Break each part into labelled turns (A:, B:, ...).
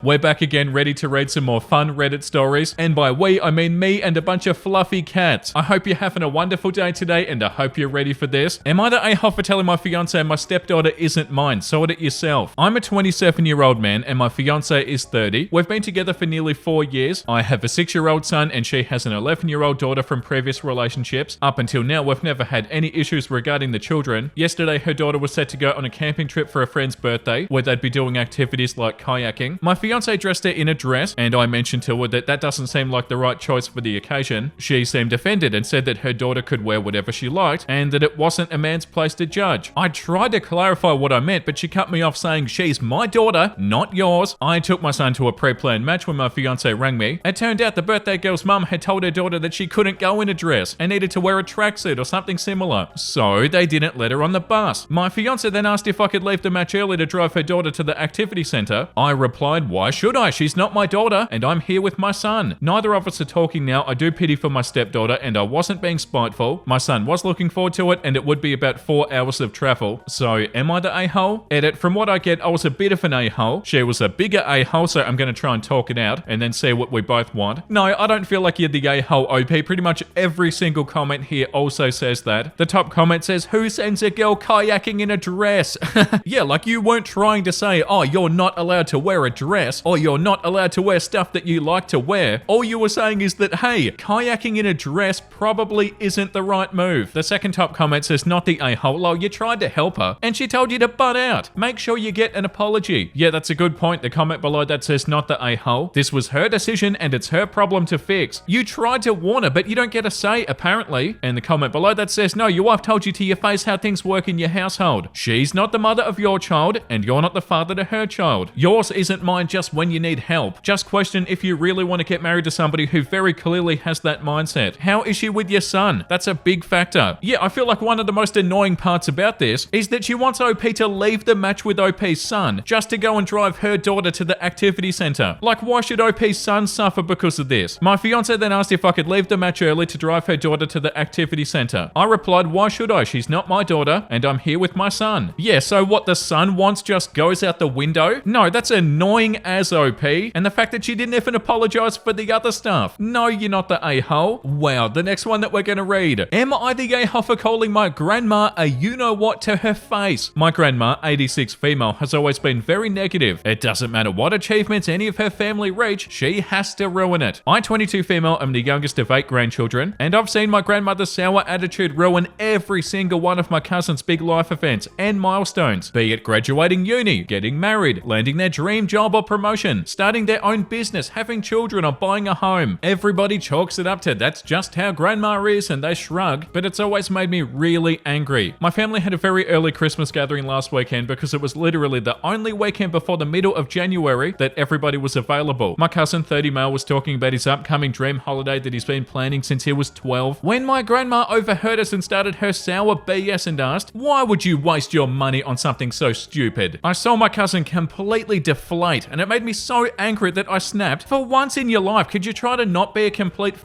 A: We're back again, ready to read some more fun Reddit stories. And by we, I mean me and a bunch of fluffy cats. I hope you're having a wonderful day today, and I hope you're ready for this. Am I the a-hole for telling my fiance my stepdaughter isn't mine? Sort it yourself. I'm a 27-year-old man, and my fiance is 30. We've been together for nearly 4 years. I have a 6-year-old son, and she has an 11-year-old daughter from previous relationships. Up until now, we've never had any issues regarding the children. Yesterday, her daughter was set to go on a camping trip for a friend's birthday, where they'd be doing activities like kayaking. My fiance dressed her in a dress, and I mentioned to her that doesn't seem like the right choice for the occasion. She seemed offended and said that her daughter could wear whatever she liked, and that it wasn't a man's place to judge. I tried to clarify what I meant, but she cut me off saying, "She's my daughter, not yours." I took my son to a pre-planned match when my fiance rang me. It turned out the birthday girl's mum had told her daughter that she couldn't go in a dress and needed to wear a tracksuit or something similar, so they didn't let her on the bus. My fiance then asked if I could leave the match early to drive her daughter to the activity centre. I replied, "Why should I? She's not my daughter, and I'm here with my son." Neither of us are talking now. I do pity for my stepdaughter, and I wasn't being spiteful. My son was looking forward to it, and it would be about 4 hours of travel. So, am I the a-hole? Edit, from what I get, I was a bit of an a-hole. She was a bigger a-hole, so I'm going to try and talk it out, and then see what we both want. No, I don't feel like you're the a-hole, OP. Pretty much every single comment here also says that. The top comment says, "Who sends a girl kayaking in a dress?" Yeah, like you weren't trying to say, "Oh, you're not allowed to wear a dress," or "You're not allowed to wear stuff that you like to wear." All you were saying is that, hey, kayaking in a dress probably isn't the right move. The second top comment says, "Not the a-hole, lol, you tried to help her, and she told you to butt out. Make sure you get an apology." Yeah, that's a good point. The comment below that says, "Not the a-hole. This was her decision, and it's her problem to fix. You tried to warn her, but you don't get a say, apparently." And the comment below that says, "No, your wife told you to your face how things work in your household. She's not the mother of your child, and you're not the father to her child. Yours isn't mine just when you need help. Just question if you really want to get married to somebody who very clearly has that mindset. How is she with your son? That's a big factor." Yeah, I feel like one of the most annoying parts about this is that she wants OP to leave the match with OP's son just to go and drive her daughter to the activity center. Like, why should OP's son suffer because of this? My fiance then asked if I could leave the match early to drive her daughter to the activity center. I replied, "Why should I? She's not my daughter, and I'm here with my son." Yeah, so what the son wants just goes out the window? No, that's annoying as OP. And the fact that she didn't even apologize for the other stuff. No, you're not the a-hole. Wow, the next one that we're gonna read. Am I the a-hole for calling my grandma a you-know-what to her face? My grandma, 86 female, has always been very negative. It doesn't matter what achievements any of her family reach, she has to ruin it. I, 22 female, am the youngest of 8 grandchildren, and I've seen my grandmother's sour attitude ruin every single one of my cousins' big life events and milestones, be it graduating uni, getting married, landing their dream job or promotion, starting their own business, having children, or buying a home. Everybody chalks it up to that's just how grandma is, and they shrug, but it's always made me really angry. My family had a very early Christmas gathering last weekend because it was literally the only weekend before the middle of January that everybody was available. My cousin, 30 male, was talking about his upcoming dream holiday that he's been planning since he was 12, when my grandma overheard us and started her sour BS and asked, "Why would you waste your money on something so stupid?" I saw my cousin completely deflate, and it made me so angry that I snapped, "For once in your life, could you try to not be a complete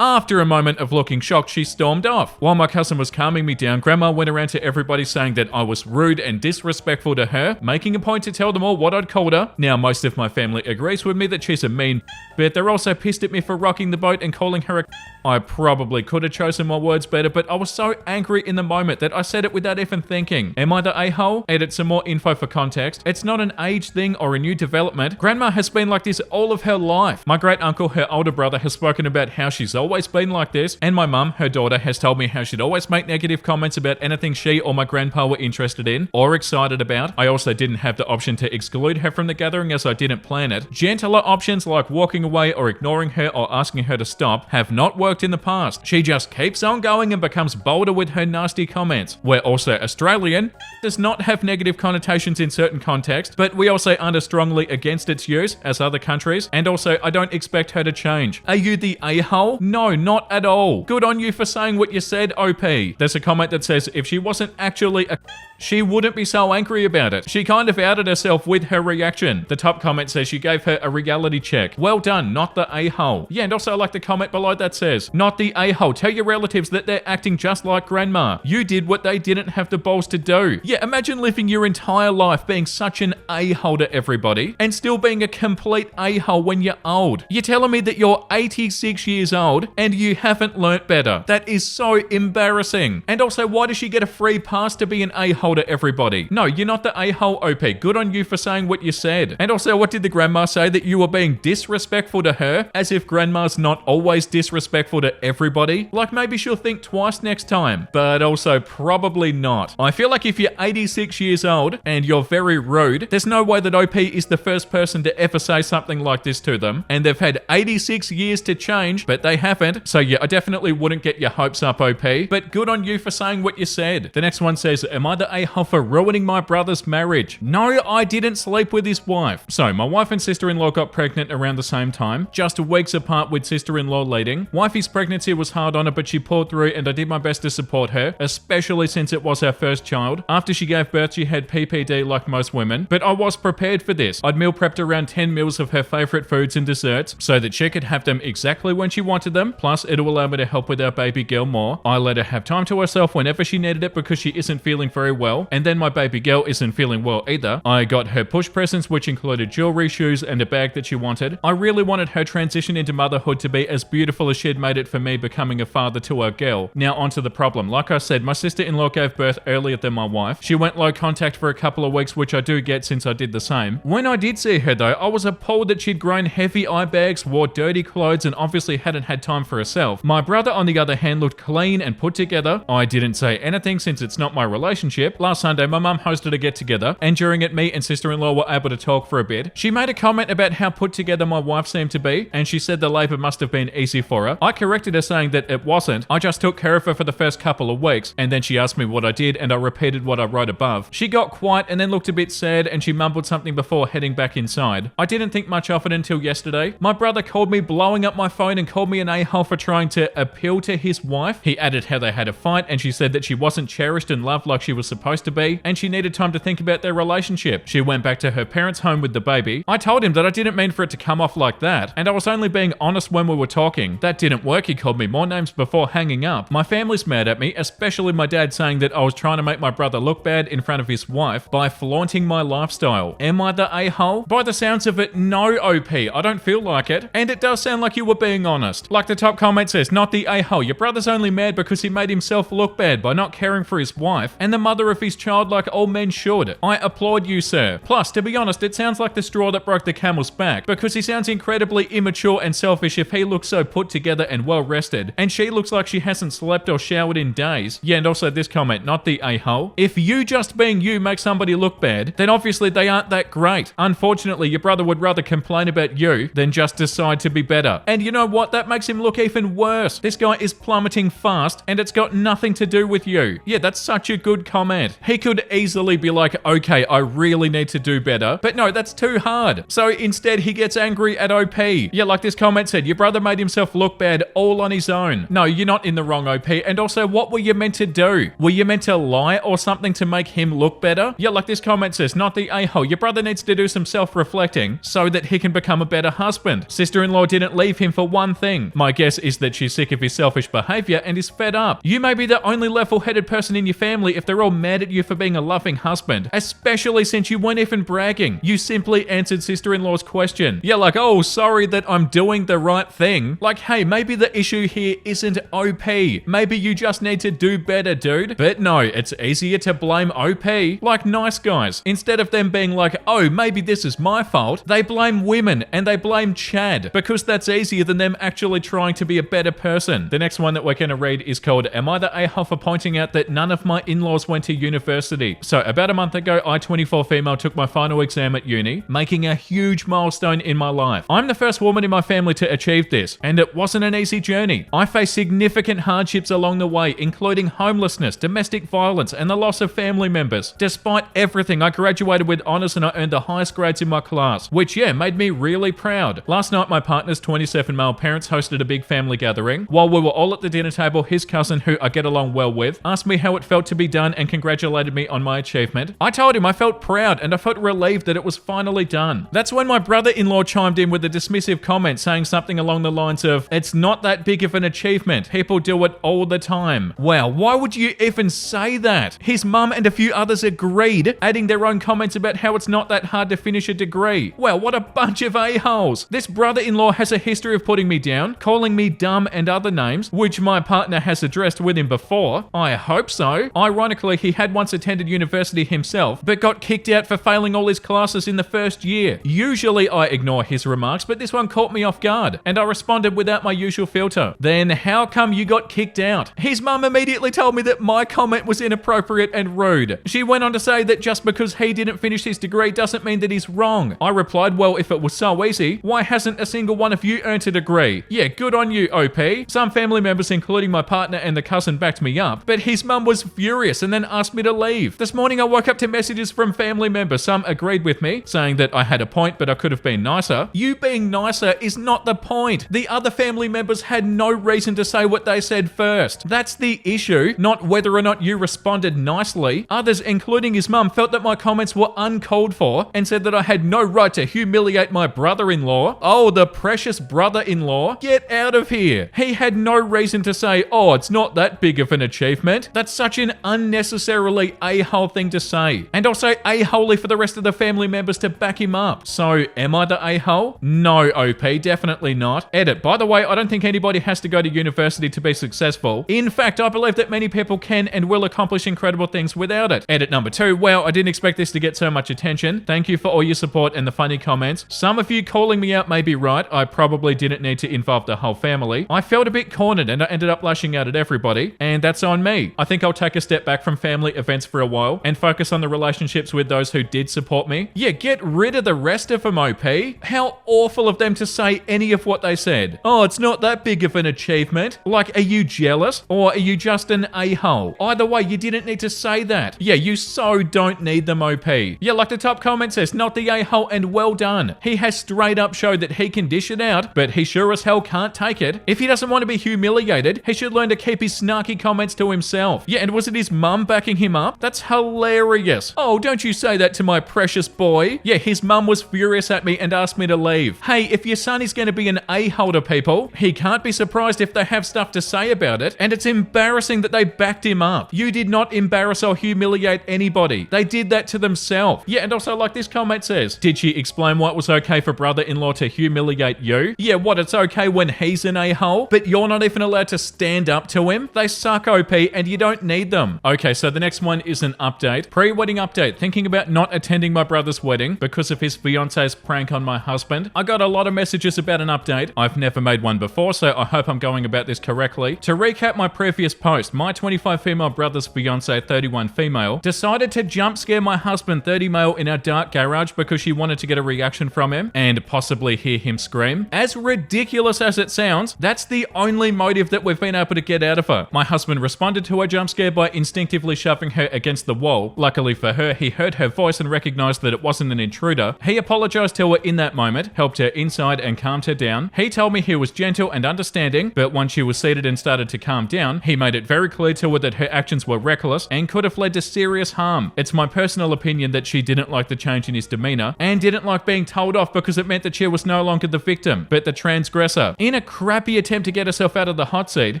A: After a moment of looking shocked, she stormed off. While my cousin was calming me down, Grandma went around to everybody saying that I was rude and disrespectful to her, making a point to tell them all what I'd called her. Now, most of my family agrees with me that she's a mean but they're also pissed at me for rocking the boat and calling her a I probably could have chosen my words better, but I was so angry in the moment that I said it without even thinking. Am I the a-hole? Edit some more info for context. It's not an age thing or a new development. Grandma has been like this all of her life. My great uncle, her older brother, has spoken about how she's always been like this, and my mum, her daughter, has told me how she'd always make negative comments about anything she or my grandpa were interested in or excited about. I also didn't have the option to exclude her from the gathering as I didn't plan it. Gentler options like walking away or ignoring her or asking her to stop have not worked in the past. She just keeps on going and becomes bolder with her nasty comments. We're also Australian, does not have negative connotations in certain contexts, but we also aren't as strongly against its use as other countries, and also I don't expect her to change. Are you the a-hole? No, not at all. Good on you for saying what you said, OP. There's a comment that says if she wasn't actually a she wouldn't be so angry about it. She kind of outed herself with her reaction. The top comment says she gave her a reality check. Well done, not the a-hole. Yeah, and also I like the comment below that says, not the a-hole. Tell your relatives that they're acting just like grandma. You did what they didn't have the balls to do. Yeah, imagine living your entire life being such an a-hole to everybody and still being a complete a-hole when you're old. You're telling me that you're 86 years old and you haven't learnt better. That is so embarrassing. And also, why does she get a free pass to be an a-hole to everybody? No, you're not the a-hole, OP. Good on you for saying what you said. And also, what did the grandma say? That you were being disrespectful to her? As if grandma's not always disrespectful to everybody? Like maybe she'll think twice next time. But also probably not. I feel like if you're 86 years old and you're very rude, there's no way that OP is the first person to ever say something like this to them. And they've had 86 years to change, but they haven't. So yeah, I definitely wouldn't get your hopes up, OP. But good on you for saying what you said. The next one says, am I the a-hole for ruining my brother's marriage? No, I didn't sleep with his wife. So my wife and sister-in-law got pregnant around the same time, just weeks apart with sister-in-law leading. Wifey's pregnancy was hard on her, but she pulled through and I did my best to support her, especially since it was her first child. After she gave birth, she had PPD like most women, but I was prepared for this. I'd meal prepped around 10 meals of her favorite foods and desserts so that she could have them exactly when she wanted them. Plus, it'll allow me to help with our baby girl more. I let her have time to herself whenever she needed it because she isn't feeling very well, and then my baby girl isn't feeling well either. I got her push presents, which included jewelry, shoes, and a bag that she wanted. I really wanted her transition into motherhood to be as beautiful as she'd made it for me becoming a father to our girl. Now onto the problem. Like I said, my sister-in-law gave birth earlier than my wife. She went low contact for a couple of weeks, which I do get since I did the same. When I did see her though, I was appalled that she'd grown heavy eye bags, wore dirty clothes, and obviously hadn't had time for herself. My brother, on the other hand, looked clean and put together. I didn't say anything since it's not my relationship. Last Sunday, my mum hosted a get-together, and during it, me and sister-in-law were able to talk for a bit. She made a comment about how put together my wife seemed to be, and she said the labour must have been easy for her. I corrected her saying that it wasn't. I just took care of her for the first couple of weeks, and then she asked me what I did, and I repeated what I wrote above. She got quiet and then looked a bit sad, and she mumbled something before heading back inside. I didn't think much of it until yesterday. My brother called me blowing up my phone and called me an a-hole for trying to appeal to his wife. He added how they had a fight, and she said that she wasn't cherished and loved like she was supposed to be, and she needed time to think about their relationship. She went back to her parents' home with the baby. I told him that I didn't mean for it to come off like that, and I was only being honest when we were talking. That didn't work. He called me more names before hanging up. My family's mad at me, especially my dad, saying that I was trying to make my brother look bad in front of his wife by flaunting my lifestyle. Am I the a-hole? By the sounds of it, no, OP. I don't feel like it, and it does sound like you were being honest. Like the top comment says, not the a-hole. Your brother's only mad because he made himself look bad by not caring for his wife and the mother of his child like all men should. I applaud you, sir. Plus, to be honest, it sounds like the straw that broke the camel's back, because he sounds incredibly immature and selfish if he looks so put together and well rested, and she looks like she hasn't slept or showered in days. Yeah, and also this comment, not the a-hole. If you just being you makes somebody look bad, then obviously they aren't that great. Unfortunately, your brother would rather complain about you than just decide to be better. And you know what? That makes him look even worse. This guy is plummeting fast, and it's got nothing to do with you. Yeah, that's such a good comment. He could easily be like, okay, I really need to do better. But no, that's too hard. So instead, he gets angry at OP. Yeah, like this comment said, your brother made himself look bad all on his own. No, you're not in the wrong, OP. And also, what were you meant to do? Were you meant to lie or something to make him look better? Yeah, like this comment says, not the a-hole. Your brother needs to do some self-reflecting so that he can become a better husband. Sister-in-law didn't leave him for one thing. My guess is that she's sick of his selfish behavior and is fed up. You may be the only level-headed person in your family if they're all mad at you for being a loving husband, especially since you weren't even bragging. You simply answered sister-in-law's question. Yeah, like, oh, sorry that I'm doing the right thing. Like, hey, maybe the issue here isn't OP. Maybe you just need to do better, dude. But no, it's easier to blame OP, like nice guys. Instead of them being like, oh, maybe this is my fault, they blame women and they blame Chad, because that's easier than them actually trying to be a better person. The next one that we're going to read is called, Am I the a-hole for pointing out that none of my in-laws went to university? So about a month ago, I, 24 female, took my final exam at uni, making a huge milestone in my life. I'm the first woman in my family to achieve this, and it wasn't an easy journey. I faced significant hardships along the way, including homelessness, domestic violence, and the loss of family members. Despite everything, I graduated with honours and I earned the highest grades in my class, which, yeah, made me really proud. Last night, my partner's 27 male parents hosted a big family gathering. While we were all at the dinner table, his cousin, who I get along well with, asked me how it felt to be done and congratulated congratulated me on my achievement. I told him I felt proud and I felt relieved that it was finally done. That's when my brother-in-law chimed in with a dismissive comment saying something along the lines of, "It's not that big of an achievement. People do it all the time." Wow, why would you even say that? His mum and a few others agreed, adding their own comments about how it's not that hard to finish a degree. Well, what a bunch of a-holes. This brother-in-law has a history of putting me down, calling me dumb and other names, which my partner has addressed with him before. I hope so. Ironically, he had once attended university himself, but got kicked out for failing all his classes in the first year. Usually I ignore his remarks, but this one caught me off guard, and I responded without my usual filter. "Then how come you got kicked out?" His mum immediately told me that my comment was inappropriate and rude. She went on to say that just because he didn't finish his degree doesn't mean that he's wrong. I replied, "Well, if it was so easy, why hasn't a single one of you earned a degree?" Yeah, good on you, OP. Some family members, including my partner and the cousin, backed me up, but his mum was furious and then asked me to leave. This morning I woke up to messages from family members. Some agreed with me, saying that I had a point but I could have been nicer. You being nicer is not the point. The other family members had no reason to say what they said first. That's the issue, not whether or not you responded nicely. Others, including his mum, felt that my comments were uncalled for and said that I had no right to humiliate my brother-in-law. Oh, the precious brother-in-law. Get out of here. He had no reason to say, "Oh, it's not that big of an achievement." That's such an unnecessarily a-hole thing to say. And also a-holey for the rest of the family members to back him up. So, am I the a-hole? No, OP, definitely not. Edit. By the way, I don't think anybody has to go to university to be successful. In fact, I believe that many people can and will accomplish incredible things without it. Edit number 2. Well, I didn't expect this to get so much attention. Thank you for all your support and the funny comments. Some of you calling me out may be right. I probably didn't need to involve the whole family. I felt a bit cornered and I ended up lashing out at everybody, and that's on me. I think I'll take a step back from family events for a while and focus on the relationships with those who did support me. Yeah, get rid of the rest of them, OP. How awful of them to say any of what they said. "Oh, it's not that big of an achievement." Like, are you jealous or are you just an a-hole? Either way, you didn't need to say that. Yeah, you so don't need them, OP. Yeah, like the top comment says, "Not the a-hole and well done." He has straight up showed that he can dish it out, but he sure as hell can't take it. If he doesn't want to be humiliated, he should learn to keep his snarky comments to himself. Yeah, and was it his mum backing him up? That's hilarious. Oh, don't you say that to my precious boy. Yeah, his mum was furious at me and asked me to leave. Hey, if your son is going to be an a-hole to people, he can't be surprised if they have stuff to say about it, and it's embarrassing that they backed him up. You did not embarrass or humiliate anybody. They did that to themselves. Yeah, and also like this comment says, "Did she explain why it was okay for brother-in-law to humiliate you?" Yeah, what, it's okay when he's an a-hole, but you're not even allowed to stand up to him? They suck, OP, and you don't need them. Okay, so the next one is an update. Pre-wedding update. Thinking about not attending my brother's wedding because of his fiance's prank on my husband. I got a lot of messages about an update. I've never made one before, so I hope I'm going about this correctly. To recap my previous post, my 25 female brother's fiance, 31 female, decided to jump scare my husband, 30 male, in our dark garage because she wanted to get a reaction from him and possibly hear him scream. As ridiculous as it sounds, that's the only motive that we've been able to get out of her. My husband responded to her jump scare by instinctively shoving her against the wall. Luckily for her, he heard her voice and recognized that it wasn't an intruder. He apologized to her in that moment, helped her inside and calmed her down. He told me he was gentle and understanding, but once she was seated and started to calm down, he made it very clear to her that her actions were reckless and could have led to serious harm. It's my personal opinion that she didn't like the change in his demeanor and didn't like being told off because it meant that she was no longer the victim, but the transgressor. In a crappy attempt to get herself out of the hot seat,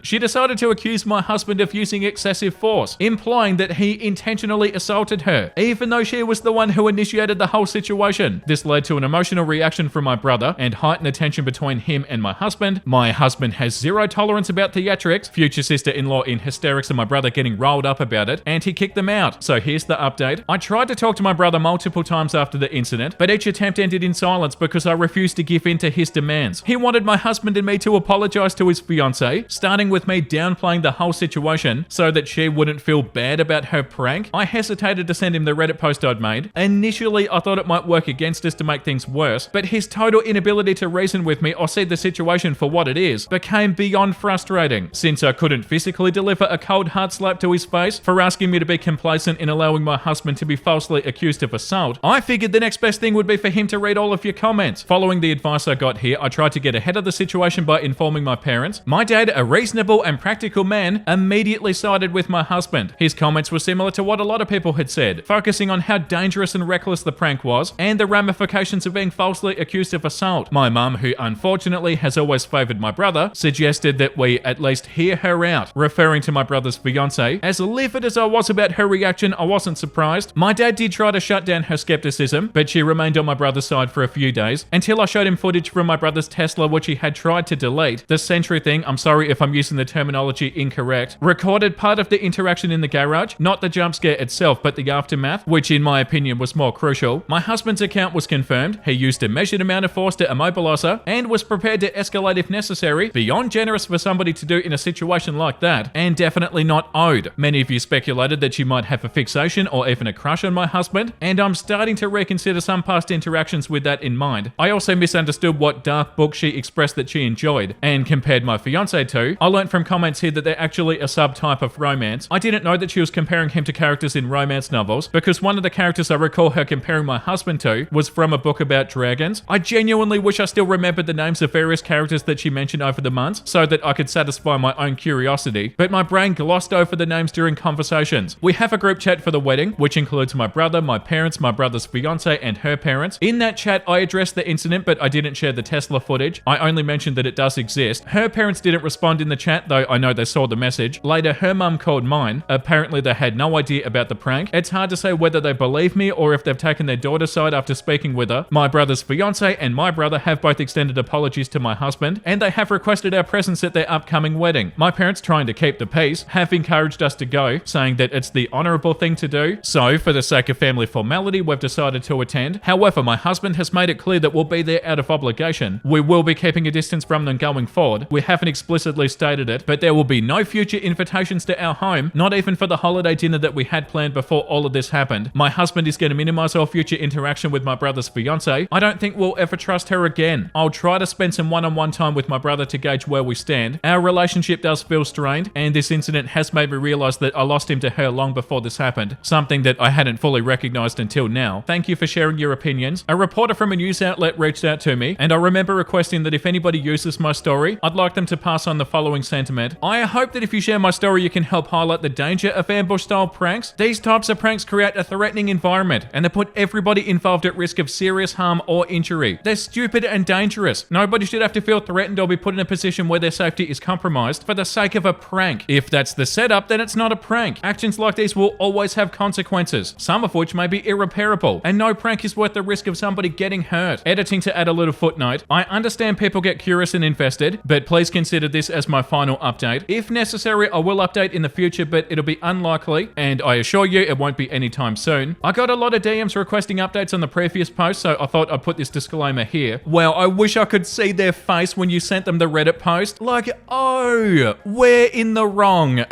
A: she decided to accuse my husband of using excessive force, implying that he intentionally assaulted her, even though she was the one who initiated the whole situation. This led to an emotional reaction from my brother and heightened the tension between him and my husband. My husband has zero tolerance about theatrics, future sister-in-law in hysterics and my brother getting rolled up about it, and he kicked them out. So here's the update. I tried to talk to my brother multiple times after the incident, but each attempt ended in silence because I refused to give in to his demands. He wanted my husband and me to apologize to his fiance, starting with me downplaying the whole situation so that she wouldn't feel bad about her prank. I hesitated to send him the Reddit post I'd made. Initially, I thought it might work against us to make things worse, but his total inability to reason with me or see the situation for what it is became beyond frustrating. Since I couldn't physically deliver a cold hard slap to his face for asking me to be complacent in allowing my husband to be falsely accused of assault, I figured the next best thing would be for him to read all of your comments. Following the advice I got here, I tried to get ahead of the situation by informing my parents. My dad, a reasonable and practical man, immediately sided with my husband. His comments comments were similar to what a lot of people had said, focusing on how dangerous and reckless the prank was and the ramifications of being falsely accused of assault. My mum, who unfortunately has always favoured my brother, suggested that we at least hear her out, referring to my brother's fiancée. As livid as I was about her reaction, I wasn't surprised. My dad did try to shut down her skepticism, but she remained on my brother's side for a few days until I showed him footage from my brother's Tesla which he had tried to delete. The Sentry thing, I'm sorry if I'm using the terminology incorrect, recorded part of the interaction in the garage, not the jump scare itself but the aftermath, which in my opinion was more crucial. My husband's account was confirmed. He used a measured amount of force to immobilize her and was prepared to escalate if necessary, beyond generous for somebody to do in a situation like that, and definitely not owed. Many of you speculated that she might have a fixation or even a crush on my husband, and I'm starting to reconsider some past interactions with that in mind. I also misunderstood what dark book she expressed that she enjoyed, and compared my fiancé to. I learned from comments here that they're actually a subtype of romance. I didn't know that she was comparing him to characters in romance novels, because one of the characters I recall her comparing my husband to was from a book about dragons. I genuinely wish I still remembered the names of various characters that she mentioned over the months, so that I could satisfy my own curiosity, but my brain glossed over the names during conversations. We have a group chat for the wedding, which includes my brother, my parents, my brother's fiancé, and her parents. In that chat, I addressed the incident, but I didn't share the Tesla footage. I only mentioned that it does exist. Her parents didn't respond in the chat, though I know they saw the message. Later, her mum called mine. Apparently, they had no idea about the prank. It's hard to say whether they believe me or if they've taken their daughter's side after speaking with her. My brother's fiancé and my brother have both extended apologies to my husband, and they have requested our presence at their upcoming wedding. My parents, trying to keep the peace, have encouraged us to go, saying that it's the honourable thing to do. So, for the sake of family formality, we've decided to attend. However, my husband has made it clear that we'll be there out of obligation. We will be keeping a distance from them going forward. We haven't explicitly stated it, but there will be no future invitations to our home, not even for the holiday dinner that we had planned before all of this happened. My husband is going to minimize all future interaction with my brother's fiancé. I don't think we'll ever trust her again. I'll try to spend some one-on-one time with my brother to gauge where we stand. Our relationship does feel strained, and this incident has made me realize that I lost him to her long before this happened, something that I hadn't fully recognized until now. Thank you for sharing your opinions. A reporter from a news outlet reached out to me, and I remember requesting that if anybody uses my story, I'd like them to pass on the following sentiment. I hope that if you share my story, you can help highlight the danger of ambush-style pranks. These types of pranks create a threatening environment, and they put everybody involved at risk of serious harm or injury. They're stupid and dangerous. Nobody should have to feel threatened or be put in a position where their safety is compromised for the sake of a prank. If that's the setup, then it's not a prank. Actions like these will always have consequences, some of which may be irreparable, and no prank is worth the risk of somebody getting hurt. Editing to add a little footnote. I understand people get curious and invested, but please consider this as my final update. If necessary, I will update in the future, but it'll be unlikely, and I assure you it won't be anytime soon. I got a lot of DMs requesting updates on the previous post, so I thought I'd put this disclaimer here. Well, I wish I could see their face when you sent them the Reddit post. Like, oh, we're in the wrong.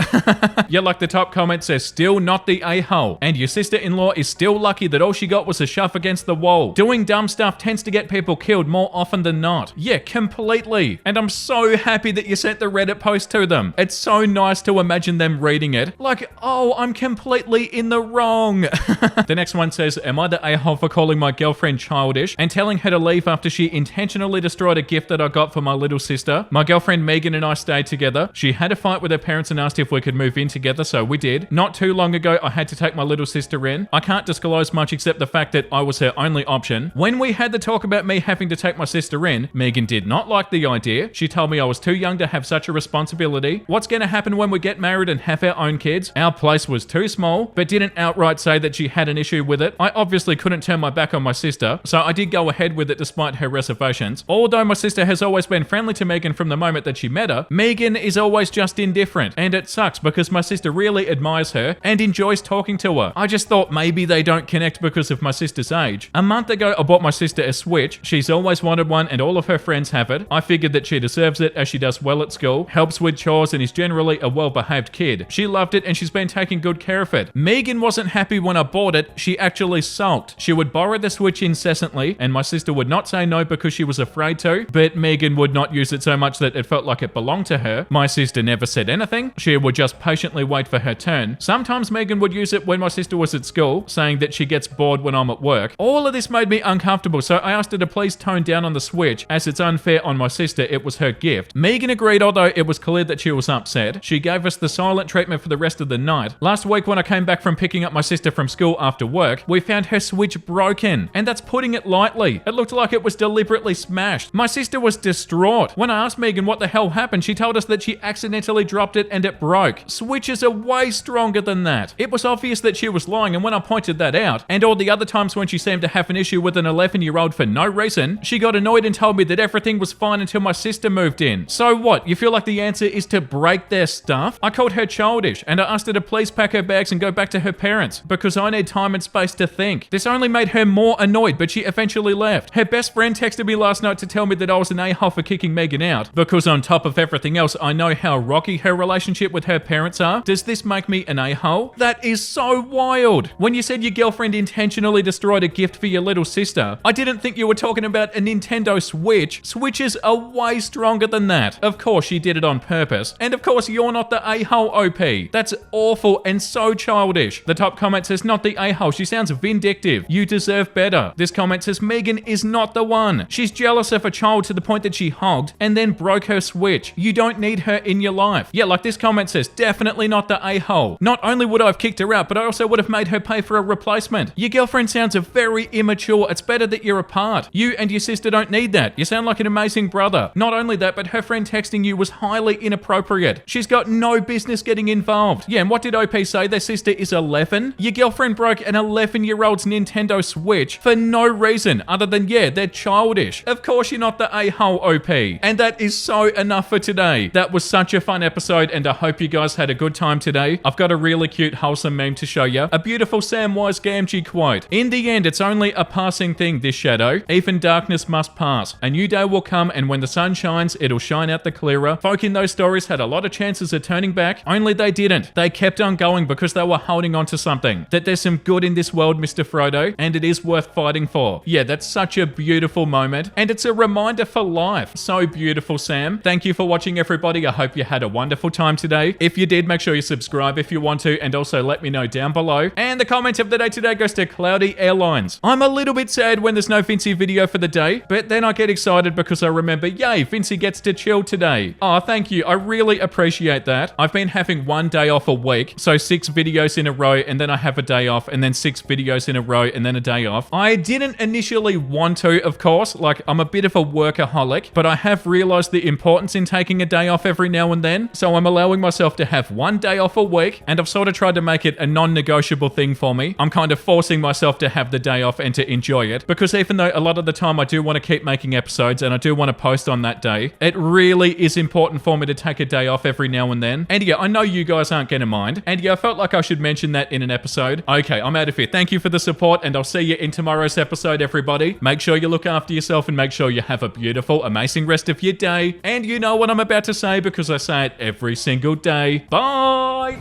A: Yeah, like the top comment says, still not the a-hole. And your sister-in-law is still lucky that all she got was a shove against the wall. Doing dumb stuff tends to get people killed more often than not. Yeah, completely. And I'm so happy that you sent the Reddit post to them. It's so nice to imagine them reading it. Like, oh, I'm completely in the wrong. The next one says, am I the a-hole for calling my girlfriend childish and telling her to leave after she intentionally destroyed a gift that I got for my little sister? My girlfriend Megan and I stayed together. She had a fight with her parents and asked if we could move in together, so we did. Not too long ago, I had to take my little sister in. I can't disclose much except the fact that I was her only option. When we had the talk about me having to take my sister in, Megan did not like the idea. She told me I was too young to have such a responsibility. What's going to happen when we get married and have our own kids? Our place was too small, but didn't outright say that she had an issue with it. I obviously couldn't turn my back on my sister, so I did go ahead with it despite her reservations. Although my sister has always been friendly to Megan from the moment that she met her, Megan is always just indifferent, and it sucks because my sister really admires her and enjoys talking to her. I just thought maybe they don't connect because of my sister's age. A month ago, I bought my sister a Switch. She's always wanted one and all of her friends have it. I figured that she deserves it as she does well at school, helps with chores, and is generally a well-behaved kid. She loved it and she's been taking good care of it. Megan wasn't happy when I bought it. She actually sulked. She would borrow the Switch incessantly, and my sister would not say no because she was afraid to, but Megan would not use it so much that it felt like it belonged to her. My sister never said anything. She would just patiently wait for her turn. Sometimes Megan would use it when my sister was at school, saying that she gets bored when I'm at work. All of this made me uncomfortable, so I asked her to please tone down on the Switch, as it's unfair on my sister. It was her gift. Megan agreed, although it was clear that she was upset. She gave us the silent treatment for the rest of the night. Last week when I came back from picking up my sister from school after work, we found her Switch broken. And that's putting it lightly. It looked like it was deliberately smashed. My sister was distraught. When I asked Megan what the hell happened, she told us that she accidentally dropped it and it broke. Switches are way stronger than that. It was obvious that she was lying, and when I pointed that out, and all the other times when she seemed to have an issue with an 11-year-old for no reason, she got annoyed and told me that everything was fine until my sister moved in. So what? You feel like the answer is to break their stuff? I called her childish, and I asked her to please pack her bags and go back to her parents, because I need time and space to think. This only made her more annoyed, but she eventually left. Her best friend texted me last night to tell me that I was an a-hole for kicking Megan out, because on top of everything else, I know how rocky her relationship with her parents are. Does this make me an a-hole? That is so wild. When you said your girlfriend intentionally destroyed a gift for your little sister, I didn't think you were talking about a Nintendo Switch. Switches are way stronger than that. Of course she did it on purpose. And of course you're not the a-hole OP. That's awful and so childish. The top comment says, not the a-hole. She sounds vindictive. You deserve better. This comment says, Megan is not the one. She's jealous of a child to the point that she hogged and then broke her Switch. You don't need her in your life. Yeah, like this comment says, definitely not the a-hole. Not only would I have kicked her out, but I also would have made her pay for a replacement. Your girlfriend sounds very immature. It's better that you're apart. You and your sister don't need that. You sound like an amazing brother. Not only that, but her friend texting you was highly inappropriate. She's got no business getting involved. Yeah, and what did OP say? Their sister is 11? Your girlfriend broke an 11-year-old's Nintendo Switch for no reason other than, yeah, they're childish. Of course you're not the a-hole OP. And that is so enough for today. That was such a fun episode, and I hope you guys had a good time today. I've got a really cute, wholesome meme to show you. A beautiful Samwise Gamgee quote. In the end, it's only a passing thing, this shadow. Even darkness must pass. A new day will come, and when the sun shines, it'll shine out the clearer. Folk in those stories had a lot of chances of turning back, only they didn't. They kept on going because they were holding on to something. That there's some good in this world, Mr. Frodo, and it is worth fighting for. Yeah, that's such a beautiful moment, and it's a reminder for life. So beautiful, Sam. Thank you for watching, everybody. I hope you had a wonderful time today. If you did, make sure you subscribe if you want to, and also let me know down below. And the comment of the day today goes to Cloudy Airlines. I'm a little bit sad when there's no Vincey video for the day, but then I get excited because I remember, yay, Vincey gets to chill today. Oh, thank you. I really appreciate that. I've been having one day off a week, so 6 videos in a row, and then I have a day off, and then 6 videos in a row, and then a day off. I didn't initially want to, of course. Like, I'm a bit of a workaholic, but I have realized the importance in taking a day off every now and then, so I'm allowing myself to have one day off a week, and I've sort of tried to make it a non-negotiable thing for me. I'm kind of forcing myself to have the day off and to enjoy it, because even though a lot of the time I do want to keep making episodes and I do want to post on that day, it really is important for me to take a day off every now and then. And yeah, I know you guys aren't going to mind, and yeah, I felt like I should mention that in an episode. Okay, I'm out of here. Thank you for the support, and I'll see you in tomorrow's episode, everybody. Make sure you look after yourself and make sure you have a beautiful, amazing rest of your day. And you know what I'm about to say because I say it every single day. Bye!